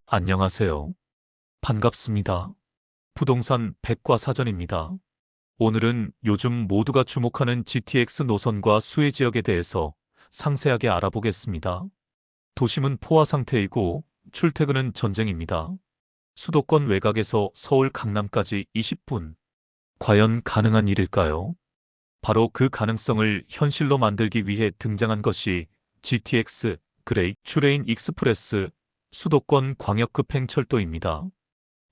안녕하세요. 반갑습니다. 부동산 백과사전입니다. 오늘은 요즘 모두가 주목하는 GTX 노선과 수혜 지역에 대해서 상세하게 알아보겠습니다. 도심은 포화 상태이고 출퇴근은 전쟁입니다. 수도권 외곽에서 서울 강남까지 20분. 과연 가능한 일일까요? 바로 그 가능성을 현실로 만들기 위해 등장한 것이 GTX, 그레이트 트레인 익스프레스, 수도권 광역급행철도입니다.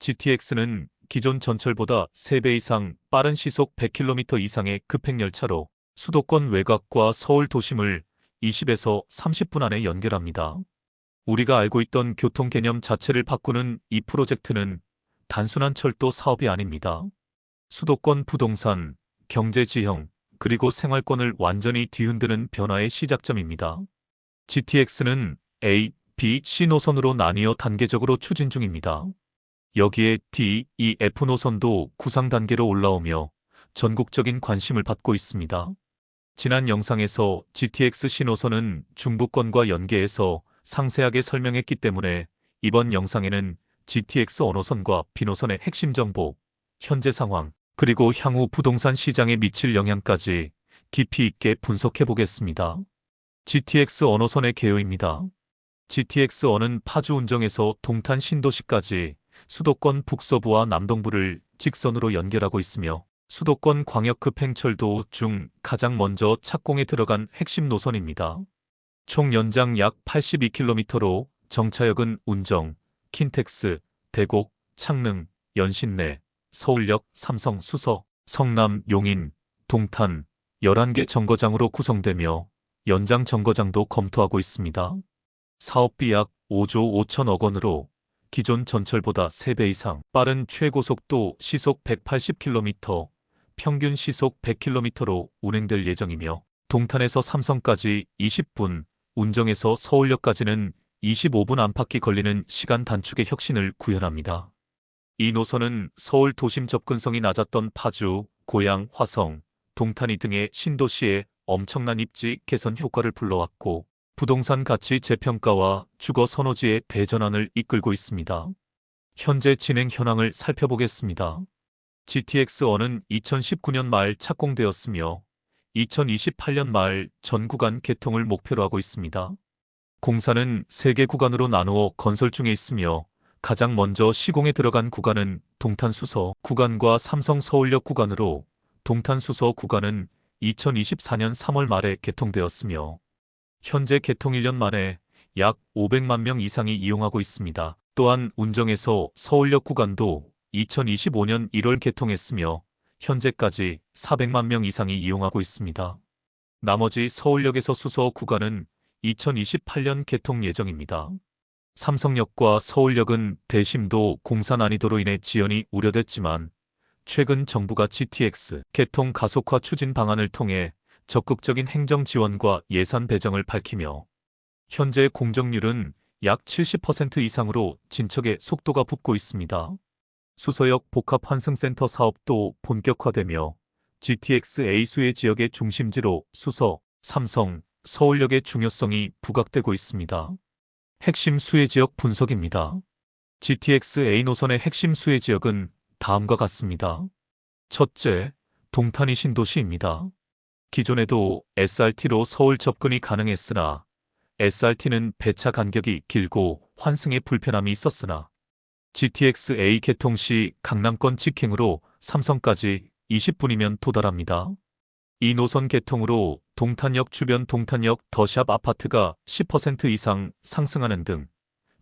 GTX는 기존 전철보다 3배 이상 빠른 시속 100km 이상의 급행열차로 수도권 외곽과 서울 도심을 20에서 30분 안에 연결합니다. 우리가 알고 있던 교통 개념 자체를 바꾸는 이 프로젝트는 단순한 철도 사업이 아닙니다. 수도권 부동산, 경제 지형, 그리고 생활권을 완전히 뒤흔드는 변화의 시작점입니다. GTX는 A, B, C 노선으로 나뉘어 단계적으로 추진 중입니다. 여기에 D, E, F 노선도 구상 단계로 올라오며 전국적인 관심을 받고 있습니다. 지난 영상에서 GTX C 노선은 중부권과 연계해서 상세하게 설명했기 때문에 이번 영상에는 GTX O노선과 B노선의 핵심 정보, 현재 상황, 그리고 향후 부동산 시장에 미칠 영향까지 깊이 있게 분석해 보겠습니다. GTX O노선의 개요입니다. GTX O는 파주 운정에서 동탄 신도시까지 수도권 북서부와 남동부를 직선으로 연결하고 있으며 수도권 광역급행철도 중 가장 먼저 착공에 들어간 핵심 노선입니다. 총 연장 약 82km로 정차역은 운정, 킨텍스, 대곡, 창릉, 연신내, 서울역, 삼성, 수서, 성남, 용인, 동탄 11개 정거장으로 구성되며 연장 정거장도 검토하고 있습니다. 사업비 약 5조 5천억 원으로 기존 전철보다 3배 이상 빠른 최고속도 시속 180km, 평균 시속 100km로 운행될 예정이며 동탄에서 삼성까지 20분, 운정에서 서울역까지는 25분 안팎이 걸리는 시간 단축의 혁신을 구현합니다. 이 노선은 서울 도심 접근성이 낮았던 파주, 고양, 화성, 동탄이 등의 신도시에 엄청난 입지 개선 효과를 불러왔고 부동산 가치 재평가와 주거 선호지의 대전환을 이끌고 있습니다. 현재 진행 현황을 살펴보겠습니다. GTX O는 2019년 말 착공되었으며 2028년 말 전 구간 개통을 목표로 하고 있습니다. 공사는 3개 구간으로 나누어 건설 중에 있으며 가장 먼저 시공에 들어간 구간은 동탄-수서 구간과 삼성-서울역 구간으로 동탄-수서 구간은 2024년 3월 말에 개통되었으며 현재 개통 1년 만에 약 500만 명 이상이 이용하고 있습니다. 또한 운정에서 서울역 구간도 2025년 1월 개통했으며 현재까지 400만 명 이상이 이용하고 있습니다. 나머지 서울역에서 수서 구간은 2028년 개통 예정입니다. 삼성역과 서울역은 대심도 공사 난이도로 인해 지연이 우려됐지만 최근 정부가 GTX 개통 가속화 추진 방안을 통해 적극적인 행정 지원과 예산 배정을 밝히며 현재 공정률은 약 70% 이상으로 진척에 속도가 붙고 있습니다. 수서역 복합 환승센터 사업도 본격화되며 GTX A수혜 지역의 중심지로 수서, 삼성, 서울역의 중요성이 부각되고 있습니다. 핵심 수혜 지역 분석입니다. GTX A 노선의 핵심 수혜 지역은 다음과 같습니다. 첫째, 동탄이 신도시입니다. 기존에도 SRT로 서울 접근이 가능했으나 SRT는 배차 간격이 길고 환승에 불편함이 있었으나 GTX A 개통 시 강남권 직행으로 삼성까지 20분이면 도달합니다. 이 노선 개통으로 동탄역 주변 동탄역 더샵 아파트가 10% 이상 상승하는 등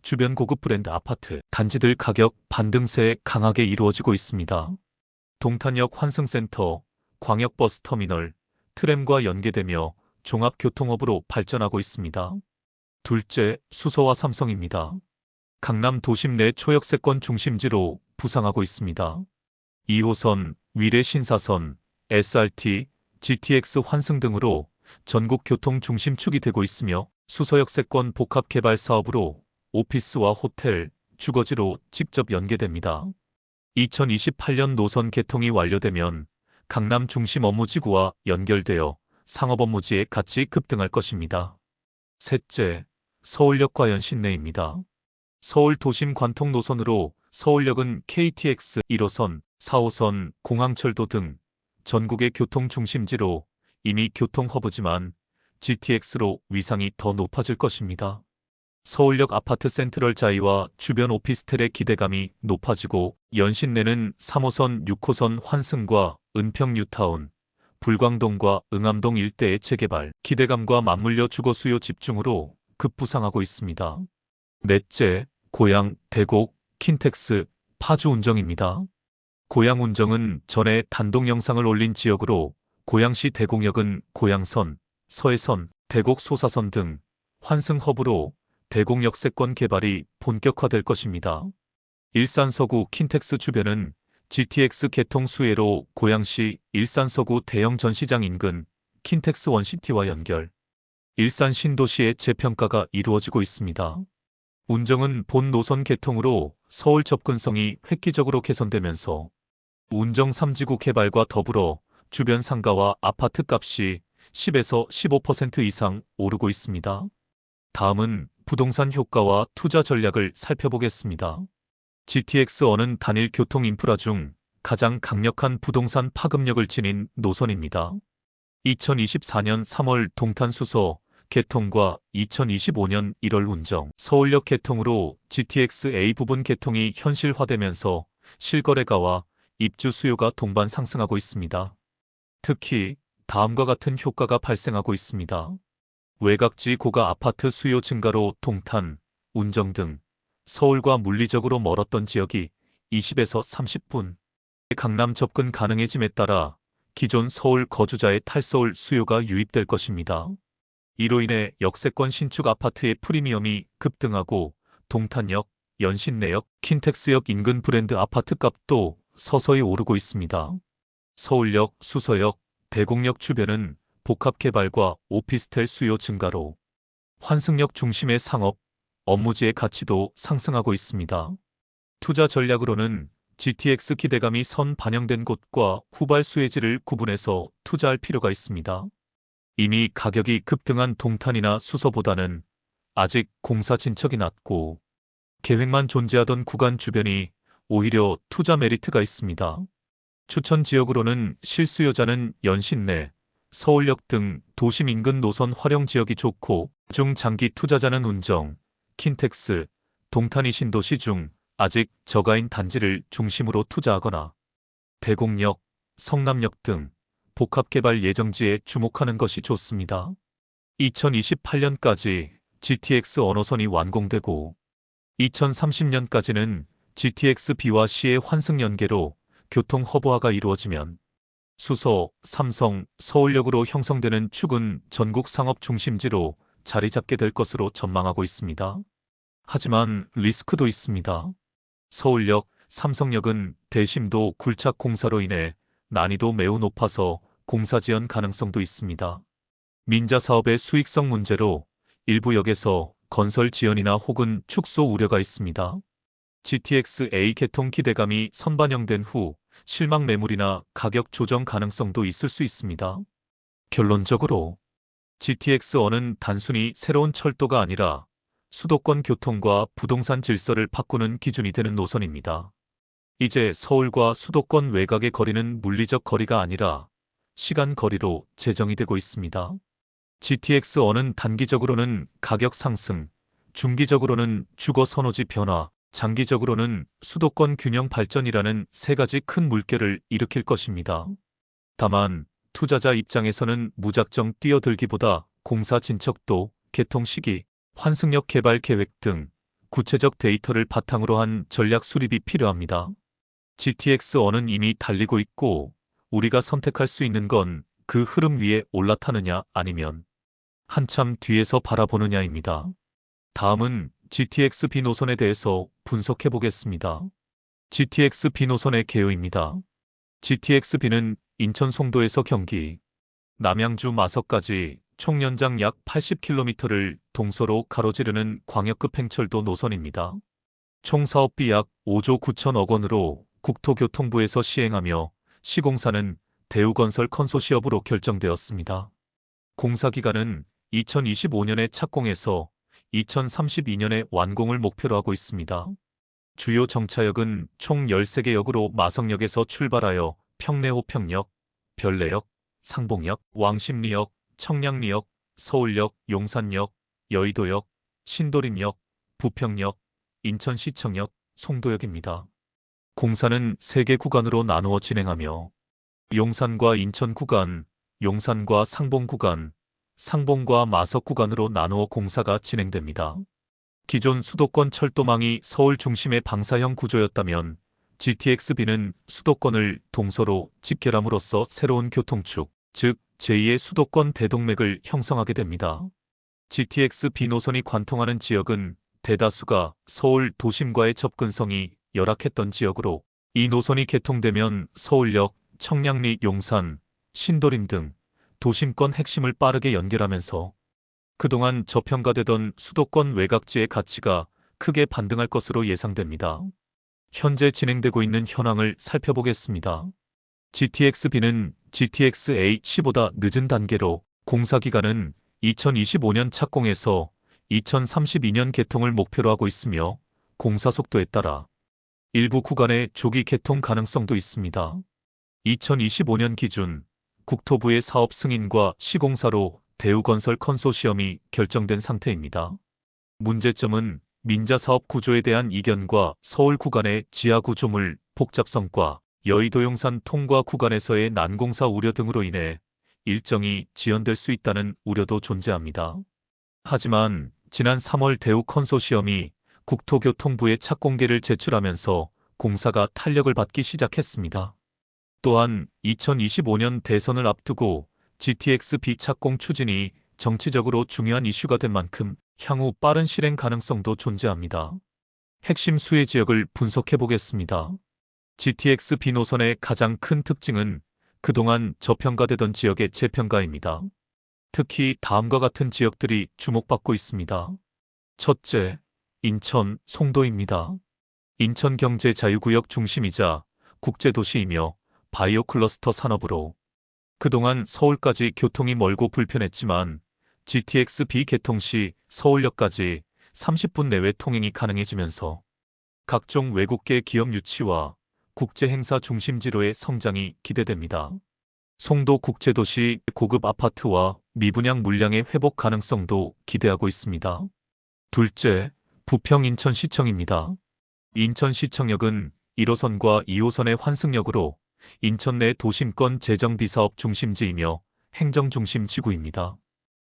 주변 고급 브랜드 아파트 단지들 가격 반등세 강하게 이루어지고 있습니다. 동탄역 환승센터, 광역버스터미널, 트램과 연계되며 종합교통업으로 발전하고 있습니다. 둘째, 수서와 삼성입니다. 강남 도심 내 초역세권 중심지로 부상하고 있습니다. 2호선, 위례 신사선, SRT, GTX 환승 등으로 전국 교통 중심축이 되고 있으며 수서역세권 복합개발 사업으로 오피스와 호텔, 주거지로 직접 연계됩니다. 2028년 노선 개통이 완료되면 강남 중심 업무지구와 연결되어 상업업무지의 가치 급등할 것입니다. 셋째, 서울역과 연신내입니다. 서울 도심 관통 노선으로 서울역은 KTX 1호선, 4호선, 공항철도 등 전국의 교통 중심지로 이미 교통 허브지만 GTX로 위상이 더 높아질 것입니다. 서울역 아파트 센트럴 자이와 주변 오피스텔의 기대감이 높아지고 연신내는 3호선, 6호선 환승과 은평 뉴타운, 불광동과 응암동 일대의 재개발, 기대감과 맞물려 주거 수요 집중으로 급부상하고 있습니다. 넷째, 고양, 대곡, 킨텍스, 파주 운정입니다. 고양 운정은 전에 단독 영상을 올린 지역으로 고양시 대곡역은 고양선, 서해선, 대곡 소사선 등 환승 허브로 대곡 역세권 개발이 본격화될 것입니다. 일산 서구 킨텍스 주변은 GTX 개통 수혜로 고양시 일산 서구 대형 전시장 인근 킨텍스 원시티와 연결, 일산 신도시의 재평가가 이루어지고 있습니다. 운정은 본 노선 개통으로 서울 접근성이 획기적으로 개선되면서 운정 3지구 개발과 더불어 주변 상가와 아파트 값이 10에서 15% 이상 오르고 있습니다. 다음은 부동산 효과와 투자 전략을 살펴보겠습니다. GTX-1은 단일 교통 인프라 중 가장 강력한 부동산 파급력을 지닌 노선입니다. 2024년 3월 동탄 수서 개통과 2025년 1월 운정, 서울역 개통으로 GTX-A 부분 개통이 현실화되면서 실거래가와 입주 수요가 동반 상승하고 있습니다. 특히 다음과 같은 효과가 발생하고 있습니다. 외곽지 고가 아파트 수요 증가로 동탄, 운정 등 서울과 물리적으로 멀었던 지역이 20에서 30분 강남 접근 가능해짐에 따라 기존 서울 거주자의 탈서울 수요가 유입될 것입니다. 이로 인해 역세권 신축 아파트의 프리미엄이 급등하고 동탄역, 연신내역, 킨텍스역 인근 브랜드 아파트 값도 서서히 오르고 있습니다. 서울역, 수서역, 대곡역 주변은 복합 개발과 오피스텔 수요 증가로 환승역 중심의 상업, 업무지의 가치도 상승하고 있습니다. 투자 전략으로는 GTX 기대감이 선 반영된 곳과 후발 수혜지를 구분해서 투자할 필요가 있습니다. 이미 가격이 급등한 동탄이나 수서보다는 아직 공사 진척이 낮고 계획만 존재하던 구간 주변이 오히려 투자 메리트가 있습니다. 추천 지역으로는 실수요자는 연신내, 서울역 등 도심 인근 노선 활용 지역이 좋고 중장기 투자자는 운정, 킨텍스, 동탄이 신도시 중 아직 저가인 단지를 중심으로 투자하거나 대곡역, 성남역 등 복합개발 예정지에 주목하는 것이 좋습니다. 2028년까지 GTX 언어선이 완공되고 2030년까지는 GTX B와 C의 환승 연계로 교통 허브화가 이루어지면 수서, 삼성, 서울역으로 형성되는 축은 전국 상업 중심지로 자리 잡게 될 것으로 전망하고 있습니다. 하지만 리스크도 있습니다. 서울역, 삼성역은 대심도 굴착 공사로 인해 난이도 매우 높아서 공사 지연 가능성도 있습니다. 민자 사업의 수익성 문제로 일부 역에서 건설 지연이나 혹은 축소 우려가 있습니다. GTX-A 개통 기대감이 선반영된 후 실망 매물이나 가격 조정 가능성도 있을 수 있습니다. 결론적으로 GTX-1은 단순히 새로운 철도가 아니라 수도권 교통과 부동산 질서를 바꾸는 기준이 되는 노선입니다. 이제 서울과 수도권 외곽의 거리는 물리적 거리가 아니라 시간 거리로 재정이 되고 있습니다. GTX-1은 단기적으로는 가격 상승, 중기적으로는 주거 선호지 변화, 장기적으로는 수도권 균형 발전이라는 세 가지 큰 물결을 일으킬 것입니다. 다만 투자자 입장에서는 무작정 뛰어들기보다 공사 진척도, 개통 시기, 환승역 개발 계획 등 구체적 데이터를 바탕으로 한 전략 수립이 필요합니다. GTX-1은 이미 달리고 있고 우리가 선택할 수 있는 건 그 흐름 위에 올라타느냐 아니면 한참 뒤에서 바라보느냐입니다. 다음은 GTX B 노선에 대해서 분석해 보겠습니다. GTX B 노선의 개요입니다. GTX B는 인천 송도에서 경기, 남양주 마석까지 총 연장 약 80km를 동서로 가로지르는 광역급 행철도 노선입니다. 총 사업비 약 5조 9천억 원으로 국토교통부에서 시행하며 시공사는 대우건설 컨소시엄으로 결정되었습니다. 공사 기간은 2025년에 착공해서 2032년에 완공을 목표로 하고 있습니다. 주요 정차역은 총 13개 역으로 마성역에서 출발하여 평내호평역, 별내역, 상봉역, 왕십리역, 청량리역, 서울역, 용산역, 여의도역, 신도림역, 부평역, 인천시청역, 송도역입니다. 공사는 3개 구간으로 나누어 진행하며 용산과 인천 구간, 용산과 상봉 구간, 상봉과 마석 구간으로 나누어 공사가 진행됩니다. 기존 수도권 철도망이 서울 중심의 방사형 구조였다면 GTX-B는 수도권을 동서로 직결함으로써 새로운 교통축, 즉 제2의 수도권 대동맥을 형성하게 됩니다. GTX-B 노선이 관통하는 지역은 대다수가 서울 도심과의 접근성이 열악했던 지역으로 이 노선이 개통되면 서울역, 청량리, 용산, 신도림 등 도심권 핵심을 빠르게 연결하면서 그동안 저평가되던 수도권 외곽지의 가치가 크게 반등할 것으로 예상됩니다. 현재 진행되고 있는 현황을 살펴보겠습니다. GTX-B는 GTX-A10보다 늦은 단계로 공사기간은 2025년 착공해서 2032년 개통을 목표로 하고 있으며 공사 속도에 따라 일부 구간의 조기 개통 가능성도 있습니다. 2025년 기준 국토부의 사업 승인과 시공사로 대우건설 컨소시엄이 결정된 상태입니다. 문제점은 민자사업 구조에 대한 이견과 서울 구간의 지하 구조물 복잡성과 여의도 용산 통과 구간에서의 난공사 우려 등으로 인해 일정이 지연될 수 있다는 우려도 존재합니다. 하지만 지난 3월 대우 컨소시엄이 국토교통부에 착공계를 제출하면서 공사가 탄력을 받기 시작했습니다. 또한 2025년 대선을 앞두고 GTX-B 착공 추진이 정치적으로 중요한 이슈가 된 만큼 향후 빠른 실행 가능성도 존재합니다. 핵심 수혜 지역을 분석해 보겠습니다. GTX-B 노선의 가장 큰 특징은 그동안 저평가되던 지역의 재평가입니다. 특히 다음과 같은 지역들이 주목받고 있습니다. 첫째, 인천, 송도입니다. 인천 경제 자유구역 중심이자 국제도시이며 바이오 클러스터 산업으로 그동안 서울까지 교통이 멀고 불편했지만 GTX-B 개통 시 서울역까지 30분 내외 통행이 가능해지면서 각종 외국계 기업 유치와 국제행사 중심지로의 성장이 기대됩니다. 송도 국제도시 고급 아파트와 미분양 물량의 회복 가능성도 기대하고 있습니다. 둘째, 부평 인천시청입니다. 인천시청역은 1호선과 2호선의 환승역으로 인천 내 도심권 재정비사업 중심지이며 행정중심 지구입니다.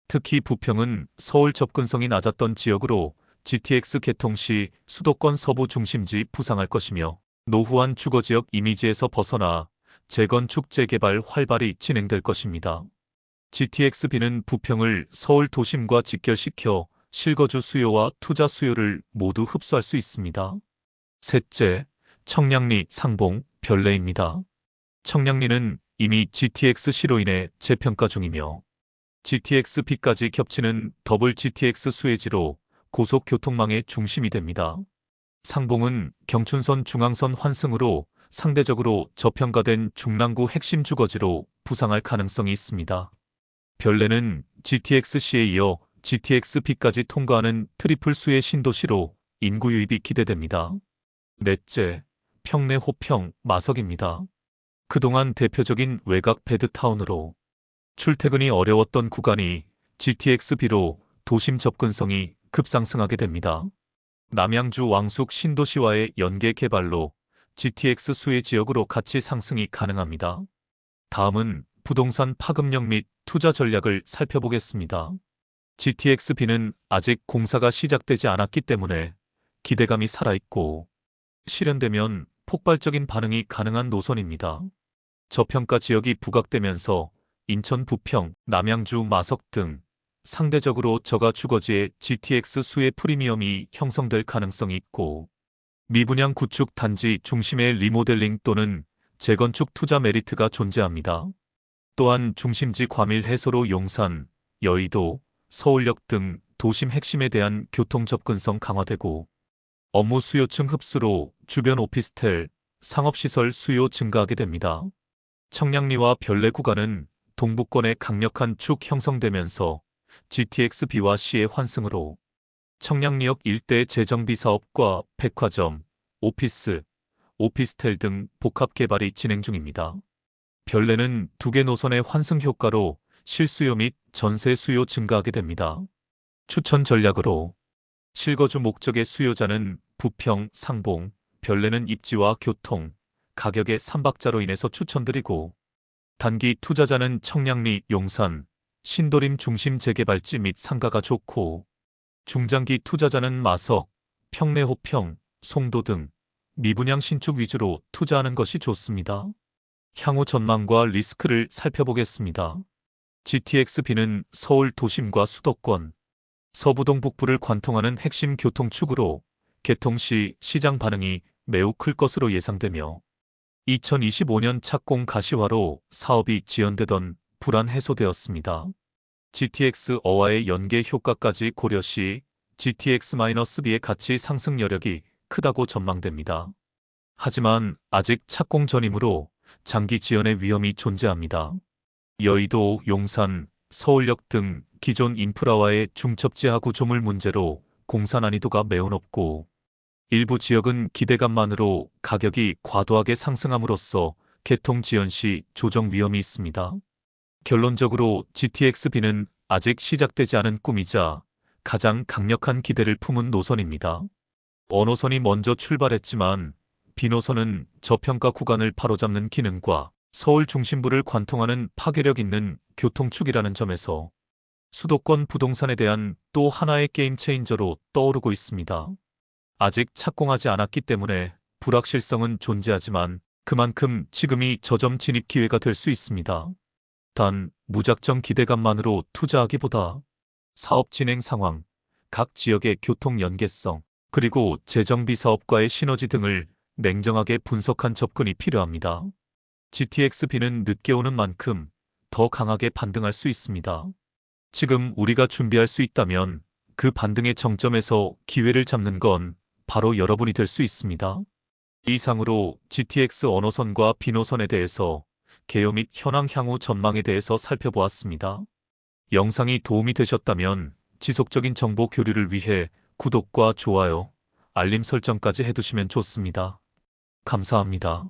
특히 부평은 서울 접근성이 낮았던 지역으로 GTX 개통 시 수도권 서부 중심지 부상할 것이며 노후한 주거지역 이미지에서 벗어나 재건축 재개발 활발히 진행될 것입니다. GTX-B는 부평을 서울 도심과 직결시켜 실거주 수요와 투자 수요를 모두 흡수할 수 있습니다. 셋째, 청량리, 상봉, 별내입니다. 청량리는 이미 GTX-C로 인해 재평가 중이며 GTX-B까지 겹치는 더블 GTX 수혜지로 고속교통망의 중심이 됩니다. 상봉은 경춘선 중앙선 환승으로 상대적으로 저평가된 중랑구 핵심 주거지로 부상할 가능성이 있습니다. 별내는 GTX-C에 이어 GTX-B까지 통과하는 트리플 수혜 신도시로 인구 유입이 기대됩니다. 넷째, 평내 호평, 마석입니다. 그동안 대표적인 외곽 베드타운으로 출퇴근이 어려웠던 구간이 GTX-B로 도심 접근성이 급상승하게 됩니다. 남양주 왕숙 신도시와의 연계 개발로 GTX 수혜 지역으로 가치 상승이 가능합니다. 다음은 부동산 파급력 및 투자 전략을 살펴보겠습니다. GTX-B는 아직 공사가 시작되지 않았기 때문에 기대감이 살아있고 실현되면 폭발적인 반응이 가능한 노선입니다. 저평가 지역이 부각되면서 인천 부평, 남양주 마석 등 상대적으로 저가 주거지의 GTX 수혜 프리미엄이 형성될 가능성이 있고 미분양 구축 단지 중심의 리모델링 또는 재건축 투자 메리트가 존재합니다. 또한 중심지 과밀 해소로 용산, 여의도, 서울역 등 도심 핵심에 대한 교통 접근성 강화되고 업무 수요층 흡수로 주변 오피스텔, 상업시설 수요 증가하게 됩니다. 청량리와 별내 구간은 동부권의 강력한 축 형성되면서 GTX B와 C의 환승으로 청량리역 일대 재정비 사업과 백화점, 오피스텔 등 복합 개발이 진행 중입니다. 별내는 2개 노선의 환승 효과로 실수요 및 전세 수요 증가하게 됩니다. 추천 전략으로 실거주 목적의 수요자는 부평, 상봉, 별내는 입지와 교통, 가격의 삼박자로 인해서 추천드리고 단기 투자자는 청량리, 용산, 신도림 중심 재개발지 및 상가가 좋고 중장기 투자자는 마석, 평내호평, 송도 등 미분양 신축 위주로 투자하는 것이 좋습니다. 향후 전망과 리스크를 살펴보겠습니다. GTX-B는 서울 도심과 수도권, 서부동 북부를 관통하는 핵심 교통축으로 개통 시 시장 반응이 매우 클 것으로 예상되며 2025년 착공 가시화로 사업이 지연되던 불안 해소되었습니다. GTX-A와의 연계 효과까지 고려 시 GTX-B의 가치 상승 여력이 크다고 전망됩니다. 하지만 아직 착공 전이므로 장기 지연의 위험이 존재합니다. 여의도, 용산, 서울역 등 기존 인프라와의 중첩지하 구조물 문제로 공사 난이도가 매우 높고 일부 지역은 기대감만으로 가격이 과도하게 상승함으로써 개통 지연 시 조정 위험이 있습니다. 결론적으로 GTX-B는 아직 시작되지 않은 꿈이자 가장 강력한 기대를 품은 노선입니다. A노선이 먼저 출발했지만 B노선은 저평가 구간을 바로잡는 기능과 서울 중심부를 관통하는 파괴력 있는 교통축이라는 점에서 수도권 부동산에 대한 또 하나의 게임 체인저로 떠오르고 있습니다. 아직 착공하지 않았기 때문에 불확실성은 존재하지만 그만큼 지금이 저점 진입 기회가 될 수 있습니다. 단 무작정 기대감만으로 투자하기보다 사업 진행 상황, 각 지역의 교통 연계성, 그리고 재정비 사업과의 시너지 등을 냉정하게 분석한 접근이 필요합니다. GTX-B는 늦게 오는 만큼 더 강하게 반등할 수 있습니다. 지금 우리가 준비할 수 있다면 그 반등의 정점에서 기회를 잡는 건 바로 여러분이 될 수 있습니다. 이상으로 GTX A노선과 B노선에 대해서 개요 및 현황 향후 전망에 대해서 살펴보았습니다. 영상이 도움이 되셨다면 지속적인 정보 교류를 위해 구독과 좋아요, 알림 설정까지 해두시면 좋습니다. 감사합니다.